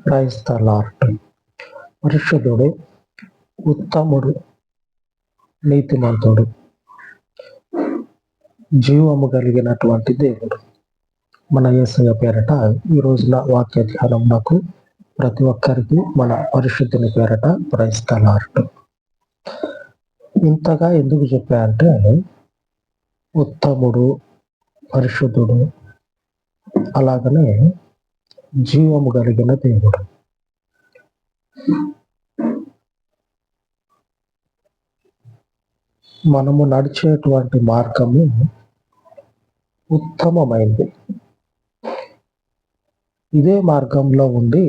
Praise the lord. పరిశుద్ధుడు, ఉత్తముడు, నీతిమంతుడు, జీవము కలిగినటువంటి దేవుడు మన యేసయ్య పేరట ఈ రోజున వాక్య ధ్యానం నాకు ప్రతి ఒక్కరికి మన పరిశుద్ధుని పేరట ప్రైజ్ ద లార్డ్. ఇంతగా ఎందుకు చెప్పా అంటే, ఉత్తముడు, పరిశుద్ధుడు, అలాగనే జీవము కలిగిన దేవుడు. మనము నడిచేటువంటి మార్గము ఉత్తమమైనది. ఇదే మార్గంలో ఉండి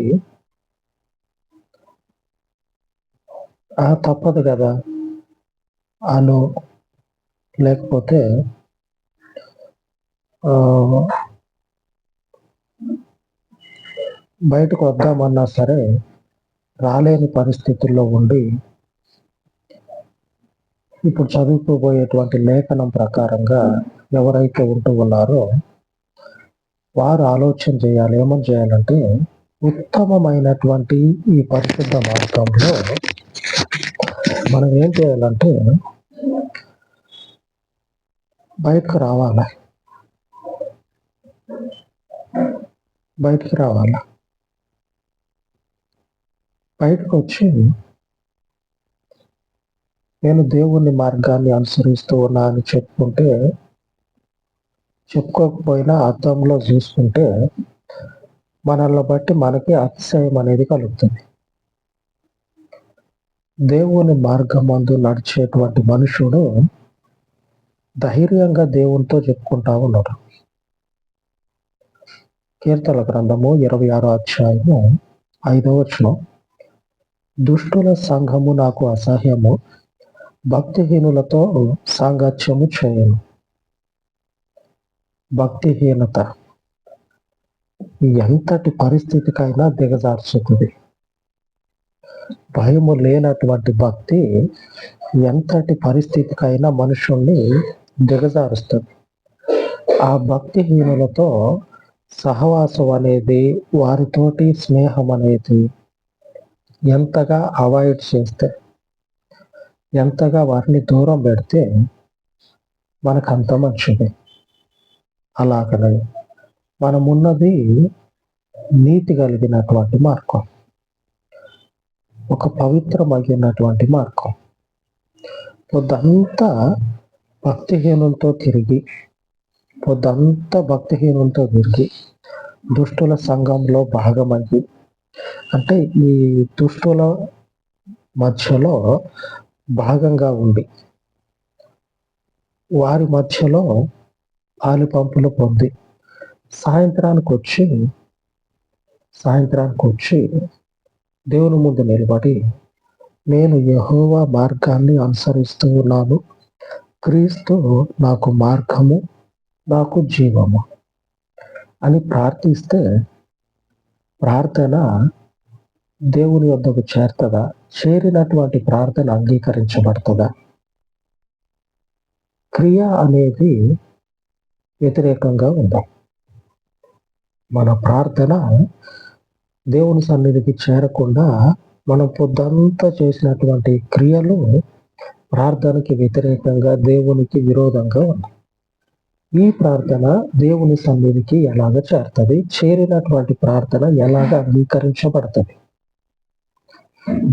తప్పదు కదా అను లేకపోతే బయటకు వద్దామన్నా సరే రాలేని పరిస్థితుల్లో ఉండి ఇప్పుడు చదువుకోబోయేటువంటి లేఖనం ప్రకారంగా ఎవరైతే ఉంటూ ఉన్నారో వారు ఆలోచన చేయాలి. ఏమని చేయాలంటే, ఉత్తమమైనటువంటి ఈ పరిశుద్ధ మార్గంలో మనం ఏం చేయాలంటే బయటకు రావాలి. బయటకు వచ్చి నేను దేవుని మార్గాన్ని అనుసరిస్తూ ఉన్నా అని చెప్పుకోకపోయినా అర్థంలో చూసుకుంటే మనల్ని బట్టి మనకి అతిశయం అనేది కలుగుతుంది. దేవుని మార్గం మందు నడిచేటువంటి మనుషుడు ధైర్యంగా దేవునితో చెప్పుకుంటా ఉన్నాడు. కీర్తన గ్రంథము 26వ అధ్యాయము 5వ వచనం, దుష్టుల సంఘము నాకు అసహ్యము, భక్తిహీనులతో సాంగత్యము చేయను. భక్తిహీనత ఎంతటి పరిస్థితికైనా దిగజార్చుతుంది. భయము లేనటువంటి భక్తి ఎంతటి పరిస్థితికైనా మనుషుల్ని దిగజారుస్తుంది. ఆ భక్తిహీనులతో సహవాసం అనేది, వారితోటి స్నేహం అనేది ఎంతగా అవాయిడ్ చేస్తే, ఎంతగా వారిని దూరం పెడితే మనకంత మంచిది. అలాగనే మనమున్నది నీతి కలిగినటువంటి మార్గం, ఒక పవిత్రమైనటువంటి మార్గం. పొద్దంతా భక్తిహీనులతో తిరిగి దుష్టుల సంఘంలో భాగమయ్యి, అంటే ఈ దుష్టుల మధ్యలో భాగంగా ఉండి వారి మధ్యలో ఆలిపంపులు పొంది సాయంత్రానికి వచ్చి దేవుని ముందు నిలబడి, నేను యెహోవా మార్గాన్ని అనుసరిస్తూ ఉన్నాను, క్రీస్తు నాకు మార్గము, నాకు జీవము అని ప్రార్థిస్తే ప్రార్థన దేవుని వద్దకు చేరుతుందా? చేరినటువంటి ప్రార్థన అంగీకరించబడుతుందా? క్రియ అనేది వ్యతిరేకంగా ఉంది. మన ప్రార్థన దేవుని సన్నిధికి చేరకుండా మనం పొద్దంతా చేసినటువంటి క్రియలు ప్రార్థనకి వ్యతిరేకంగా, దేవునికి విరోధంగా ఉంది. ఈ ప్రార్థన దేవుని సన్నిధికి ఎలాగ చేరుతుంది? చేరినటువంటి ప్రార్థన ఎలాగ అంగీకరించబడుతుంది?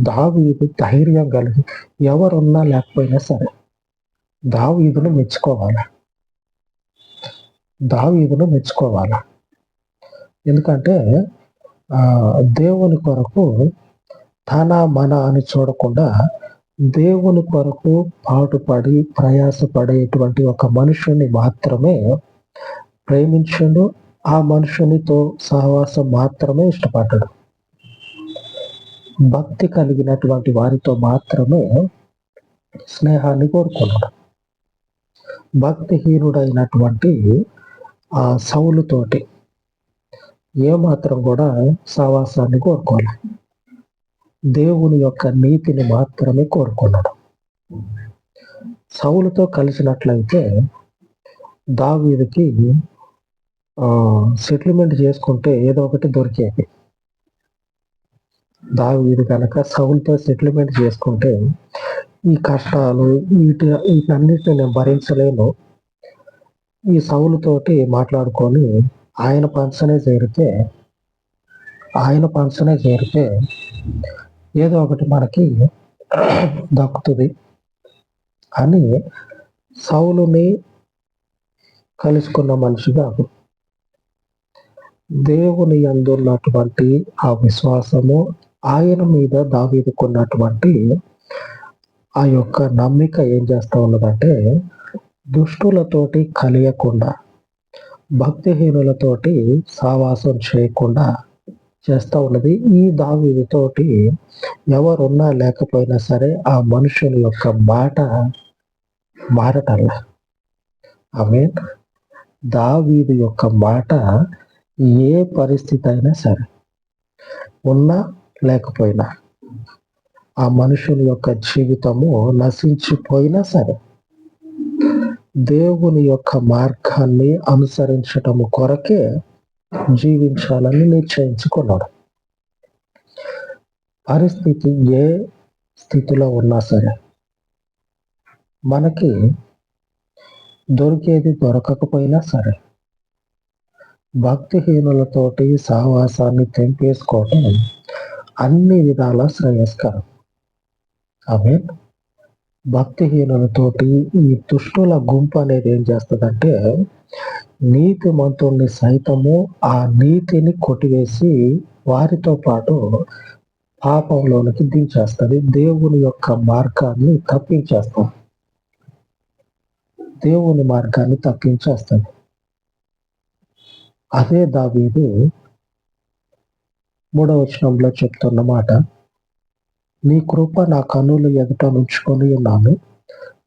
దావీదు ధైర్యం కలిగి, ఎవరున్నా లేకపోయినా సరే దావీదును మెచ్చుకోవాలి. ఎందుకంటే దేవుని కొరకు తన మన అని చూడకుండా దేవుని కొరకు పాటుపడి ప్రయాసపడేటువంటి ఒక మనుషుని మాత్రమే ప్రేమించడు. ఆ మనుషునితో సహవాసం మాత్రమే ఇష్టపడ్డాడు. భక్తి కలిగినటువంటి వారితో మాత్రమే స్నేహాన్ని కోరుకున్నాడు. భక్తిహీనుడైనటువంటి ఆ సౌలుతోటి ఏమాత్రం కూడా సహవాసాన్ని కోరుకోవాలి. దేవుని యొక్క నీతిని మాత్రమే కోరుకున్నాడు. సౌలుతో కలిసినట్లయితే దావీదుకి సెటిల్మెంట్ చేసుకుంటే ఏదో ఒకటి దొరికేది. దావీదు కనుక సౌలుతో సెటిల్మెంట్ చేసుకుంటే ఈ కష్టాలు వీటన్నిటిని నేను భరించలేను, ఈ సౌలుతోటి మాట్లాడుకొని ఆయన పంచనే చేరితే ఏదో ఒకటి మనకి దక్కుతుంది అని సౌలుని కలుసుకున్న మనిషిగా దేవుని యందున్నటువంటి ఆ విశ్వాసము, ఆయన మీద దావీదుకున్నటువంటి ఆ యొక్క నమ్మిక ఏం చేస్తా ఉన్నదంటే దుష్టులతోటి కలియకుండా, భక్తిహీనులతోటి సావాసం చేయకుండా చేస్తూ ఉన్నది. ఈ దావీదుతోటి ఎవరున్నా లేకపోయినా సరే ఆ మనుషుల యొక్క మాట మారటల్లా. ఆమె దావీదు యొక్క మాట ఏ పరిస్థితి అయినా సరే, ఉన్నా లేకపోయినా, ఆ మనుషుల యొక్క జీవితము నశించిపోయినా సరే దేవుని యొక్క మార్గాన్ని అనుసరించటము కొరకే జీవించాలని నిశ్చయించుకున్నాడు. పరిస్థితి ఏ స్థితిలో ఉన్నా సరే, మనకి దొరికేది దొరకకపోయినా సరే, భక్తిహీనులతోటి సహవాసాన్ని తెంపేసుకోవటం అన్ని విధాల శ్రేయస్కరం. ఆమె భక్తిహీనులతోటి ఈ దుష్టుల గుంపు అనేది ఏం చేస్తుందంటే నీతిమంతుల్ని సైతము ఆ నీతిని కొట్టివేసి వారితో పాటు పాపంలోనికి దించేస్తుంది. దేవుని యొక్క మార్గాన్ని తప్పించేస్తుంది. అదే దావీదు 3వ వచనంలో చెప్తున్న మాట, నీ కృప నా కన్నుల ఎదుట నుంచుకొని ఉన్నాను,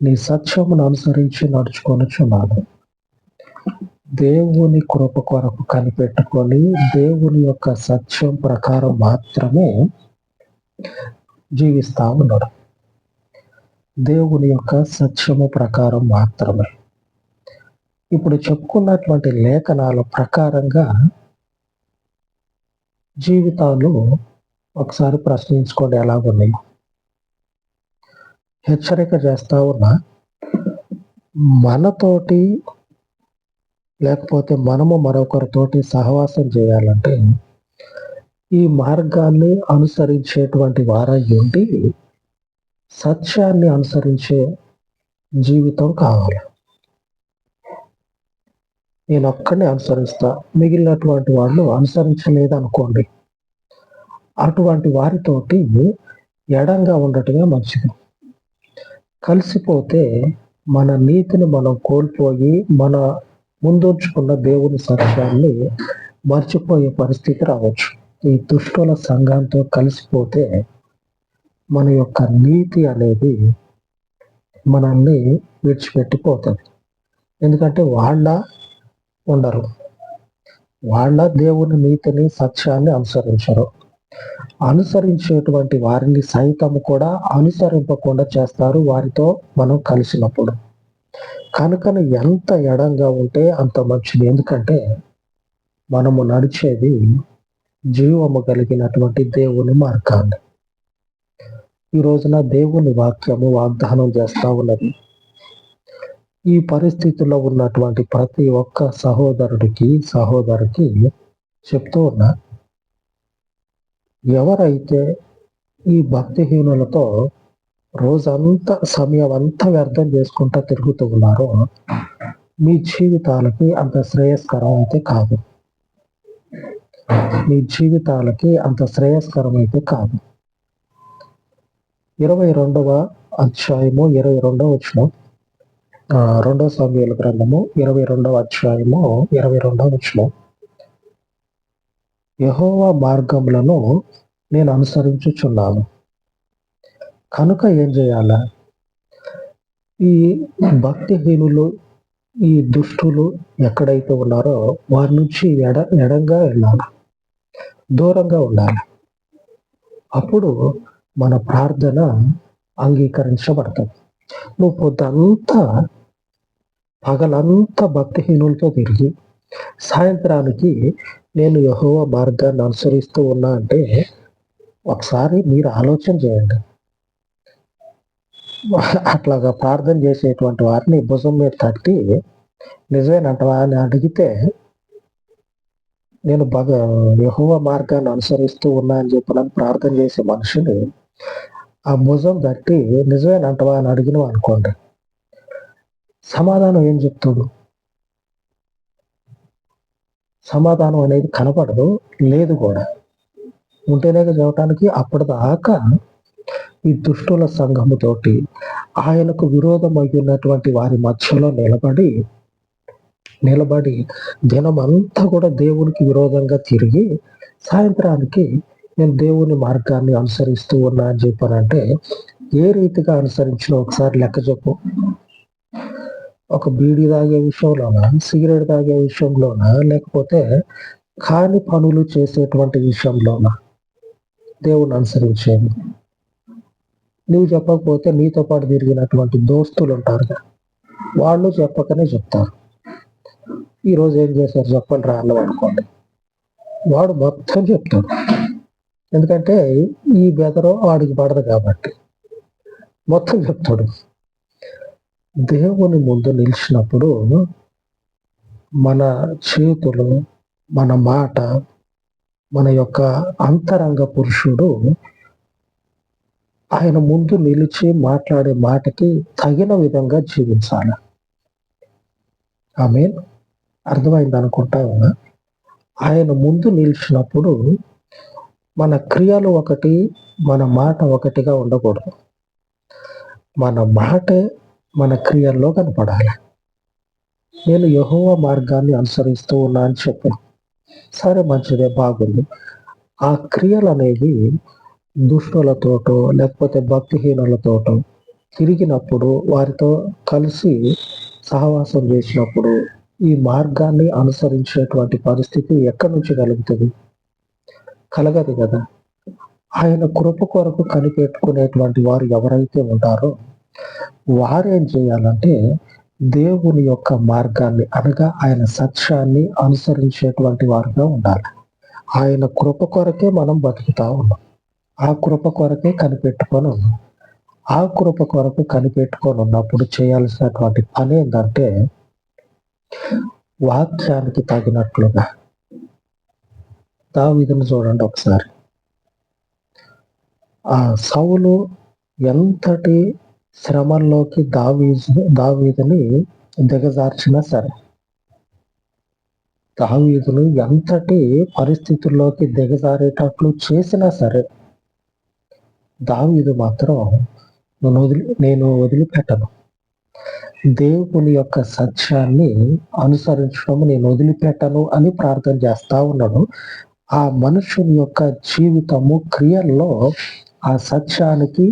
నీ సత్యమును అనుసరించి నడుచుకొనుచున్నాను. దేవుని కృప కొరకు కనిపెట్టుకొని దేవుని యొక్క సత్యం ప్రకారం మాత్రమే జీవిస్తా ఉన్నాడు. దేవుని యొక్క సత్యము ప్రకారం మాత్రమే. ఇప్పుడు చెప్పుకున్నటువంటి లేఖనాల ప్రకారంగా జీవితాలు ఒకసారి ప్రశ్నించుకోండి ఎలాగున్నాయి. హెచ్చరిక చేస్తా ఉన్నా, మనతోటి లేకపోతే మనము మరొకరితోటి సహవాసం చేయాలంటే ఈ మార్గాన్ని అనుసరించేటువంటి వారై ఉండి సత్యాన్ని అనుసరించే జీవితం కావాలి. నేను ఒక్కడిని అనుసరిస్తా, మిగిలినటువంటి వాళ్ళు అనుసరించలేదు అనుకోండి, అటువంటి వారితోటి ఎడంగా ఉండటమే మంచిది. కలిసిపోతే మన నీతిని మనం కోల్పోయి మన ముందుంచుకున్న దేవుని సత్యాన్ని మర్చిపోయే పరిస్థితి రావచ్చు. ఈ దుష్టుల సంఘంతో కలిసిపోతే మన యొక్క నీతి అనేది మనల్ని విడిచిపెట్టిపోతుంది. ఎందుకంటే వాళ్ళ దేవుని నీతిని సత్యాన్ని అనుసరించరు. అనుసరించేటువంటి వారిని సైతం కూడా అనుసరింపకుండా చేస్తారు వారితో మనం కలిసినప్పుడు. కనుకని ఎంత ఎడంగా ఉంటే అంత మంచిది. ఎందుకంటే మనము నడిచేది జీవము కలిగినటువంటి దేవుని మార్గాన్ని. ఈ రోజున దేవుని వాక్యము వాగ్దానం చేస్తా ఉన్నది, ఈ పరిస్థితుల్లో ఉన్నటువంటి ప్రతి ఒక్క సహోదరికి చెప్తూ ఉన్నా, ఎవరైతే ఈ భక్తిహీనులతో రోజంతా సమయం అంతా వ్యర్థం చేసుకుంటా తిరుగుతూ ఉన్నారో మీ జీవితాలకి అంత శ్రేయస్కరం అయితే కాదు. 22వ అధ్యాయము 22వ వచనం, 2 సమూయేలు గ్రంథము 22వ అధ్యాయము 22వ వచనం, యెహోవా మార్గములను నేను అనుసరించుచున్నాను. కనుక ఏం చేయాలా? ఈ భక్తిహీనులు, ఈ దుష్టులు ఎక్కడైతే ఉన్నారో వారి నుంచి ఎడంగా వెళ్ళాలి, దూరంగా ఉండాలి. అప్పుడు మన ప్రార్థన అంగీకరించబడుతుంది. నువ్వు పొద్దంతా పగలంతా భక్తిహీనులతో తిరిగి సాయంత్రానికి నేను యెహోవా మార్గాన్ని అనుసరిస్తూ ఉన్నా అంటే ఒకసారి మీరు ఆలోచన చేయండి. అట్లాగా ప్రార్థన చేసేటువంటి వారిని భుజం మీద తట్టి నిజమేనంటవా అని అడిగితే, నేను యెహోవా మార్గాన్ని అనుసరిస్తూ ఉన్నా అని చెప్పినని ప్రార్థన చేసే మనిషిని ఆ భుజం తట్టి నిజమేనంటవా అని అడిగినాం అనుకోండి, సమాధానం ఏం చెప్తాడు? సమాధానం అనేది కనపడదు, లేదు కూడా. ఉంటేనే చెప్పడానికి అప్పటిదాకా ఈ దుష్టుల సంఘముతోటి ఆయనకు విరోధమయ్యున్నటువంటి వారి మధ్యలో నిలబడి దినమంతా కూడా దేవునికి విరోధంగా తిరిగి సాయంత్రానికి నేను దేవుని మార్గాన్ని అనుసరిస్తూ ఉన్నా అని చెప్పానంటే ఏ రీతిగా అనుసరించినా ఒకసారి లెక్క చెప్పు. ఒక బీడీ తాగే విషయంలోనా, సిగరెట్ తాగే విషయంలోనా, లేకపోతే కాని పనులు చేసేటువంటి విషయంలోనా దేవుని అనుసరించేది? నువ్వు చెప్పకపోతే నీతో పాటు తిరిగినటువంటి దోస్తులు ఉంటారు, వాళ్ళు చెప్పకనే చెప్తారు. ఈరోజు ఏం చేశారు చెప్పండి రా అన్నం అనుకోండి, వాడు మొత్తం చెప్తాడు. ఎందుకంటే ఈ బెదరో వాడికి పడదు కాబట్టి మొత్తం చెప్తాడు. దేవుని ముందు నిలిచినప్పుడు మన చేతులు, మన మాట, మన యొక్క అంతరంగ పురుషుడు ఆయన ముందు నిలిచి మాట్లాడే మాటకి తగిన విధంగా జీవించాలి. ఆమేన్. అర్థమైంది అనుకుంటా. ఆయన ముందు నిలిచినప్పుడు మన క్రియలు ఒకటి, మన మాట ఒకటిగా ఉండకూడదు. మన మాటే మన క్రియల్లో కనపడాలి. నేను యెహోవా మార్గాన్ని అనుసరిస్తూ ఉన్నా అని చెప్పాను. సరే, మంచిదే, బాగుంది. ఆ క్రియలు అనేవి దుష్టులతోటో లేకపోతే భక్తిహీనులతోటో తిరిగినప్పుడు, వారితో కలిసి సహవాసం చేసినప్పుడు ఈ మార్గాన్ని అనుసరించేటువంటి పరిస్థితి ఎక్కడి నుంచి కలుగుతుంది? కలగదు కదా. ఆయన కృప కొరకు కనిపెట్టుకునేటువంటి వారు ఎవరైతే ఉంటారో వారేం చేయాలంటే దేవుని యొక్క మార్గాన్ని అనగా ఆయన సత్యాన్ని అనుసరించేటువంటి వారుగా ఉండాలి. ఆయన కృప కొరకే మనం బతుకుతా ఉన్నాం. ఆ కృప కొరకే కనిపెట్టుకొని ఉన్నాం. ఆ కృప కొరకు కనిపెట్టుకొని ఉన్నప్పుడు చేయాల్సినటువంటి పని ఏంటంటే వాక్యానికి తగినట్లుగా. దావీదును చూడండి ఒకసారి. ఆ సౌలు ఎంతటి శ్రమల్లోకి దావీదుని దిగజార్చినా సరే, దావీదును ఎంతటి పరిస్థితుల్లోకి దిగజారేటట్లు చేసినా సరే, దావీదు మాత్రం నేను వదిలిపెట్టను, దేవుని యొక్క సత్యాన్ని అనుసరించడం నేను వదిలిపెట్టను అని ప్రార్థన చేస్తా ఉన్నాడు. ఆ మనుషుని యొక్క జీవితము, క్రియల్లో ఆ సత్యానికి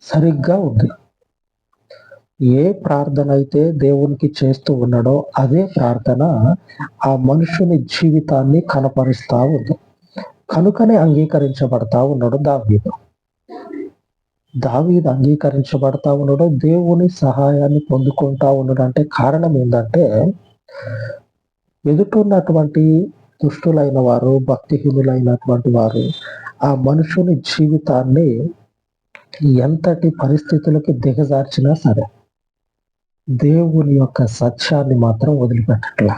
సరిగ్గా ఉంది. ఏ ప్రార్థన అయితే దేవునికి చేస్తూ ఉన్నాడో అదే ప్రార్థన ఆ మనుషుని జీవితాన్ని కనపరుస్తా ఉంది. కనుకనే అంగీకరించబడతా ఉన్నాడు దావీదు. అంగీకరించబడతా ఉన్నాడు, దేవుని సహాయాన్ని పొందుకుంటా ఉన్నాడు. అంటే కారణం ఏంటంటే ఎదుటున్నటువంటి దుష్టులైన వారు, భక్తిహీనులైనటువంటి వారు ఆ మనుషుని జీవితాన్ని ఎంతటి పరిస్థితులకి దిగజార్చినా సరే దేవుని యొక్క సత్యాన్ని మాత్రం వదిలిపెట్టట్లా,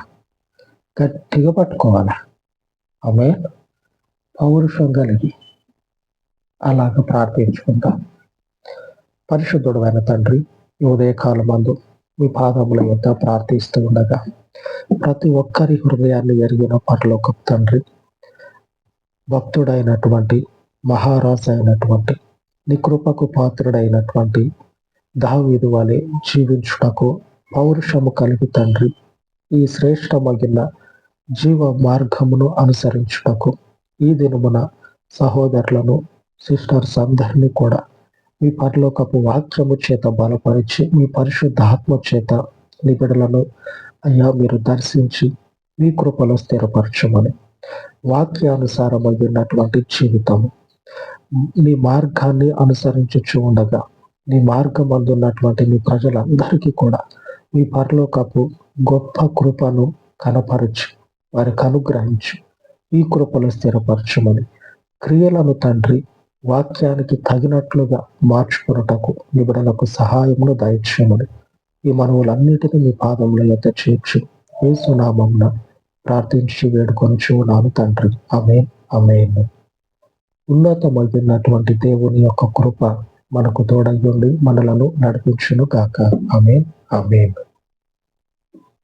గట్టిగా పట్టుకోవాలి. ఆమె పౌరుషం కలిగి అలాగ ప్రార్థించుకుంటాం. పరిశుద్ధుడు అయిన తండ్రి, ఈ ఉదయకాలమందు మీ పాదముల యొద్ద ప్రార్థిస్తూ ఉండగా ప్రతి ఒక్కరి హృదయాన్ని ఎరిగిన పరలోకపు తండ్రి, భక్తుడైనటువంటి మహారాజు అయినటువంటి నీ కృపకు పాత్రుడైనటువంటి దావీదు వలె జీవించుటకు పౌరుషము కలిగి తండ్రి, ఈ శ్రేష్టమైన జీవ మార్గమును అనుసరించుటకు ఈ దినమున సహోదరులను, సిస్టర్స్ అందరినీ కూడా మీ పరలోకపు వాక్యము చేత బలపరిచి, మీ పరిశుద్ధ ఆత్మ చేత నీ బిడ్డలను అయ్యా మీరు దర్శించి మీ కృపలో స్థిరపరచమని, వాక్యానుసారమైనటువంటి జీవితము, నీ మార్గాన్ని అనుసరించుచు ఉండగా నీ మార్గం అందున్నటువంటి మీ ప్రజలందరికీ కూడా మీ పరలోకపు గొప్ప కృపను కనపరచు, వారికి అనుగ్రహించు, ఈ కృపలో స్థిరపరచమని క్రియలను తండ్రి వాక్యానికి తగినట్లుగా మార్చుకున్నటకు నిబిడలకు సహాయమును దయచేయమని ఈ మనవులన్నిటినీ మీ పాదముల యొద్ద చేర్చి యేసు నామమున ప్రార్థించి వేడుకొనుచున్నాను తండ్రి. ఆమేన్, ఆమేన్. ఉన్నతమైనటువంటి దేవుని యొక్క కృప మనకు తోడయ్యుండి మనలను నడిపించును గాక. ఆమేన్, ఆమేన్.